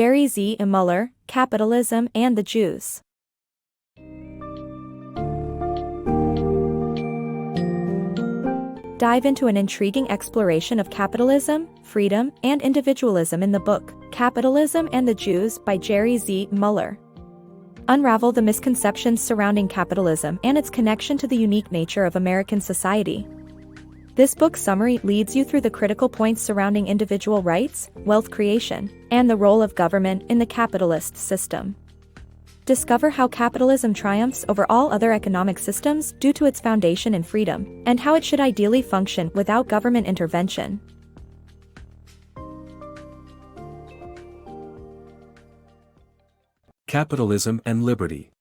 JerryZMuller, Capitalism and the Jews. Dive into an intriguing exploration of capitalism, freedom, and individualism in the book, Capitalism and the Jews by JerryZMuller. Unravel the misconceptions surrounding capitalism and its connection to the unique nature of American society. This book summary leads you through the critical points surrounding individual rights, wealth creation, and the role of government in the capitalist system. Discover how capitalism triumphs over all other economic systems due to its foundation in freedom, and how it should ideally function without government intervention. Capitalism and Liberty.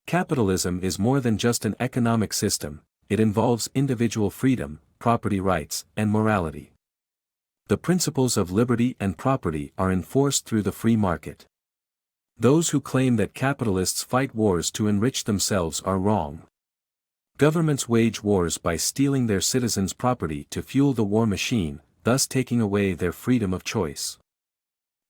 Capitalism is more than just an economic system, it involves individual freedom, property rights, and morality. The principles of liberty and property are enforced through the free market. Those who claim that capitalists fight wars to enrich themselves are wrong. Governments wage wars by stealing their citizens' property to fuel the war machine, thus taking away their freedom of choice.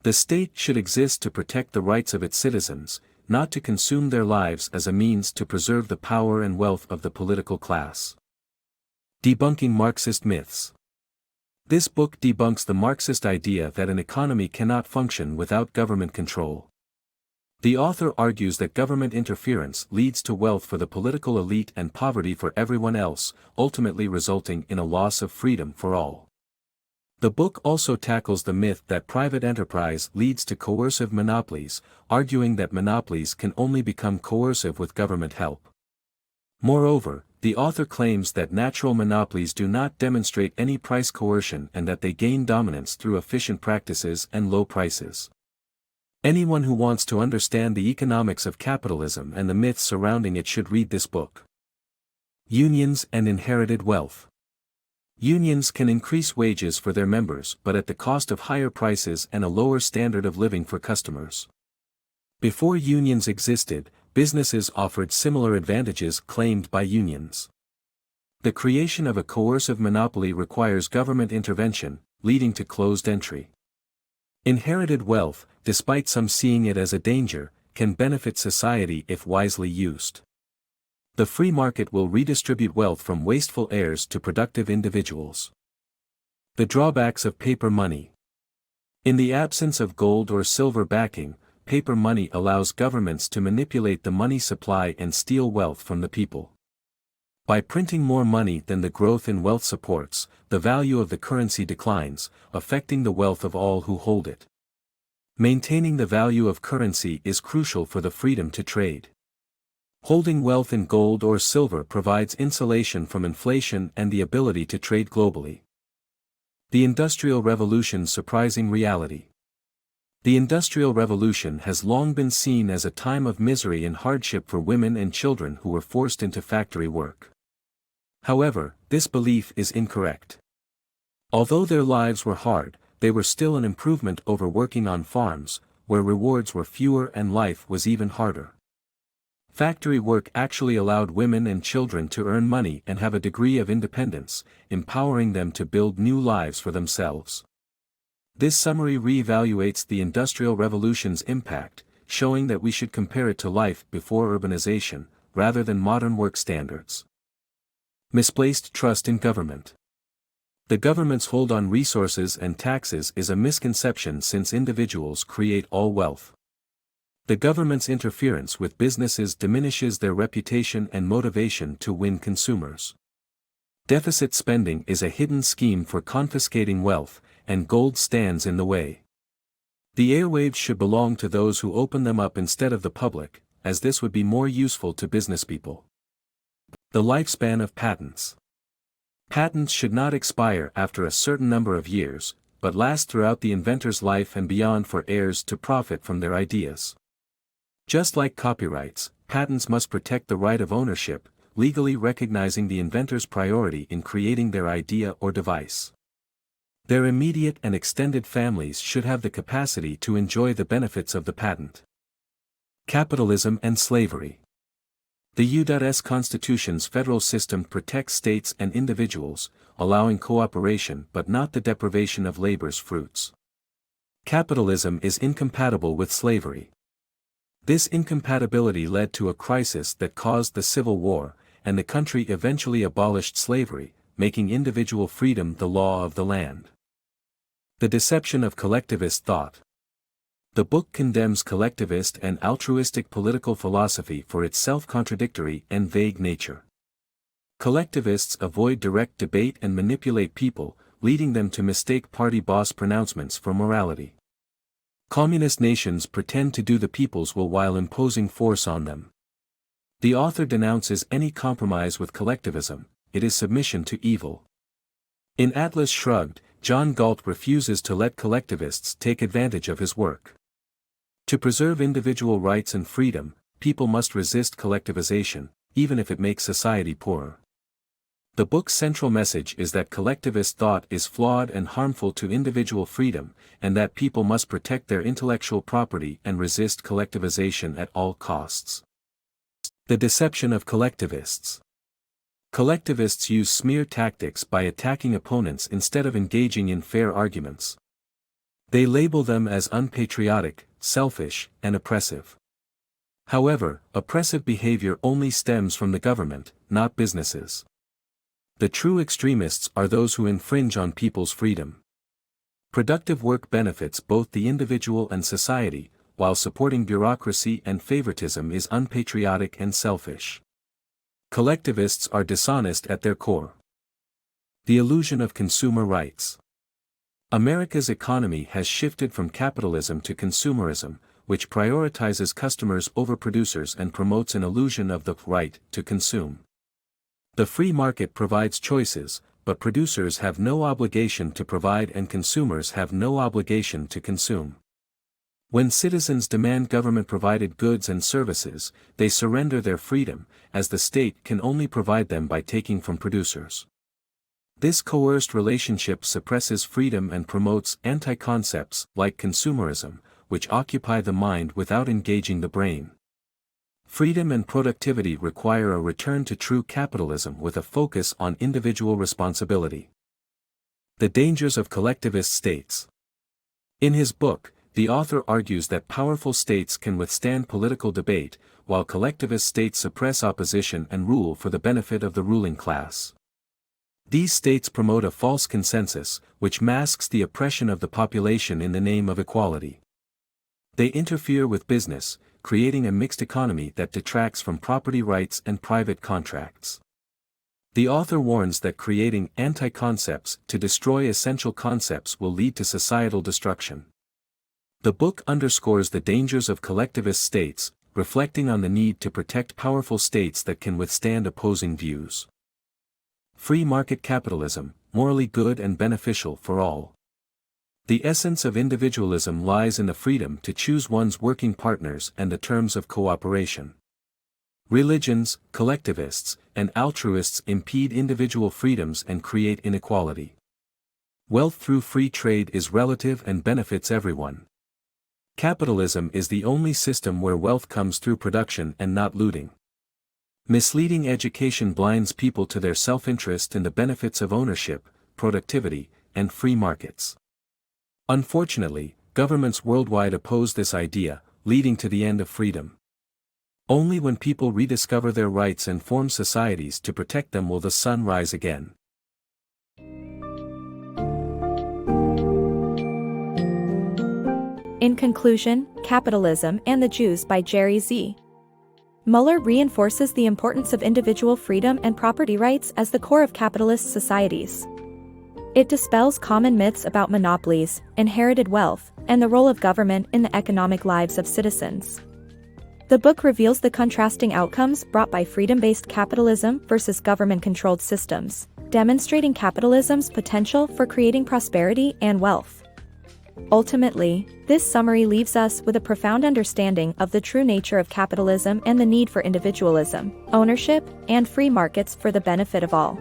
The state should exist to protect the rights of its citizens, not to consume their lives as a means to preserve the power and wealth of the political class. Debunking Marxist myths. This book debunks the Marxist idea that an economy cannot function without government control. The author argues that government interference leads to wealth for the political elite and poverty for everyone else, ultimately resulting in a loss of freedom for all. The book also tackles the myth that private enterprise leads to coercive monopolies, arguing that monopolies can only become coercive with government help. Moreover, the author claims that natural monopolies do not demonstrate any price coercion and that they gain dominance through efficient practices and low prices. Anyone who wants to understand the economics of capitalism and the myths surrounding it should read this book. Unions and inherited wealth. Unions can increase wages for their members but at the cost of higher prices and a lower standard of living for customers. Before unions existed, businesses offered similar advantages claimed by unions. The creation of a coercive monopoly requires government intervention, leading to closed entry. Inherited wealth, despite some seeing it as a danger, can benefit society if wisely used. The free market will redistribute wealth from wasteful heirs to productive individuals. The drawbacks of paper money. In the absence of gold or silver backing, paper money allows governments to manipulate the money supply and steal wealth from the people. By printing more money than the growth in wealth supports, the value of the currency declines, affecting the wealth of all who hold it. Maintaining the value of currency is crucial for the freedom to trade. Holding wealth in gold or silver provides insulation from inflation and the ability to trade globally. The Industrial Revolution's surprising reality. The Industrial Revolution has long been seen as a time of misery and hardship for women and children who were forced into factory work. However, this belief is incorrect. Although their lives were hard, they were still an improvement over working on farms, where rewards were fewer and life was even harder. Factory work actually allowed women and children to earn money and have a degree of independence, empowering them to build new lives for themselves. This summary re-evaluates the Industrial Revolution's impact, showing that we should compare it to life before urbanization, rather than modern work standards. Misplaced trust in government. The government's hold on resources and taxes is a misconception since individuals create all wealth. The government's interference with businesses diminishes their reputation and motivation to win consumers. Deficit spending is a hidden scheme for confiscating wealth, and gold stands in the way. The airwaves should belong to those who open them up instead of the public, as this would be more useful to businesspeople. The lifespan of patents. Patents should not expire after a certain number of years, but last throughout the inventor's life and beyond for heirs to profit from their ideas. Just like copyrights, patents must protect the right of ownership, legally recognizing the inventor's priority in creating their idea or device. Their immediate and extended families should have the capacity to enjoy the benefits of the patent. Capitalism and Slavery. The U.S. Constitution's federal system protects states and individuals, allowing cooperation but not the deprivation of labor's fruits. Capitalism is incompatible with slavery. This incompatibility led to a crisis that caused the Civil War, and the country eventually abolished slavery, making individual freedom the law of the land. The Deception of Collectivist Thought. The book condemns collectivist and altruistic political philosophy for its self-contradictory and vague nature. Collectivists avoid direct debate and manipulate people, leading them to mistake party boss pronouncements for morality. Communist nations pretend to do the people's will while imposing force on them. The author denounces any compromise with collectivism; it is submission to evil. In Atlas Shrugged, John Galt refuses to let collectivists take advantage of his work. To preserve individual rights and freedom, people must resist collectivization, even if it makes society poorer. The book's central message is that collectivist thought is flawed and harmful to individual freedom, and that people must protect their intellectual property and resist collectivization at all costs. The Deception of Collectivists. Collectivists use smear tactics by attacking opponents instead of engaging in fair arguments. They label them as unpatriotic, selfish, and oppressive. However, oppressive behavior only stems from the government, not businesses. The true extremists are those who infringe on people's freedom. Productive work benefits both the individual and society, while supporting bureaucracy and favoritism is unpatriotic and selfish. Collectivists are dishonest at their core. The illusion of consumer rights. America's economy has shifted from capitalism to consumerism, which prioritizes customers over producers and promotes an illusion of the right to consume. The free market provides choices, but producers have no obligation to provide and consumers have no obligation to consume. When citizens demand government-provided goods and services, they surrender their freedom, as the state can only provide them by taking from producers. This coerced relationship suppresses freedom and promotes anti-concepts like consumerism, which occupy the mind without engaging the brain. Freedom and productivity require a return to true capitalism with a focus on individual responsibility. The Dangers of Collectivist States. In his book, the author argues that powerful states can withstand political debate, while collectivist states suppress opposition and rule for the benefit of the ruling class. These states promote a false consensus, which masks the oppression of the population in the name of equality. They interfere with business, creating a mixed economy that detracts from property rights and private contracts. The author warns that creating anti-concepts to destroy essential concepts will lead to societal destruction. The book underscores the dangers of collectivist states, reflecting on the need to protect powerful states that can withstand opposing views. Free market capitalism, morally good and beneficial for all. The essence of individualism lies in the freedom to choose one's working partners and the terms of cooperation. Religions, collectivists, and altruists impede individual freedoms and create inequality. Wealth through free trade is relative and benefits everyone. Capitalism is the only system where wealth comes through production and not looting. Misleading education blinds people to their self-interest in the benefits of ownership, productivity, and free markets. Unfortunately, governments worldwide oppose this idea, leading to the end of freedom. Only when people rediscover their rights and form societies to protect them will the sun rise again. In conclusion, Capitalism and the Jews by JerryZMuller reinforces the importance of individual freedom and property rights as the core of capitalist societies. It dispels common myths about monopolies, inherited wealth, and the role of government in the economic lives of citizens. The book reveals the contrasting outcomes brought by freedom-based capitalism versus government-controlled systems, demonstrating capitalism's potential for creating prosperity and wealth. Ultimately, this summary leaves us with a profound understanding of the true nature of capitalism and the need for individualism, ownership, and free markets for the benefit of all.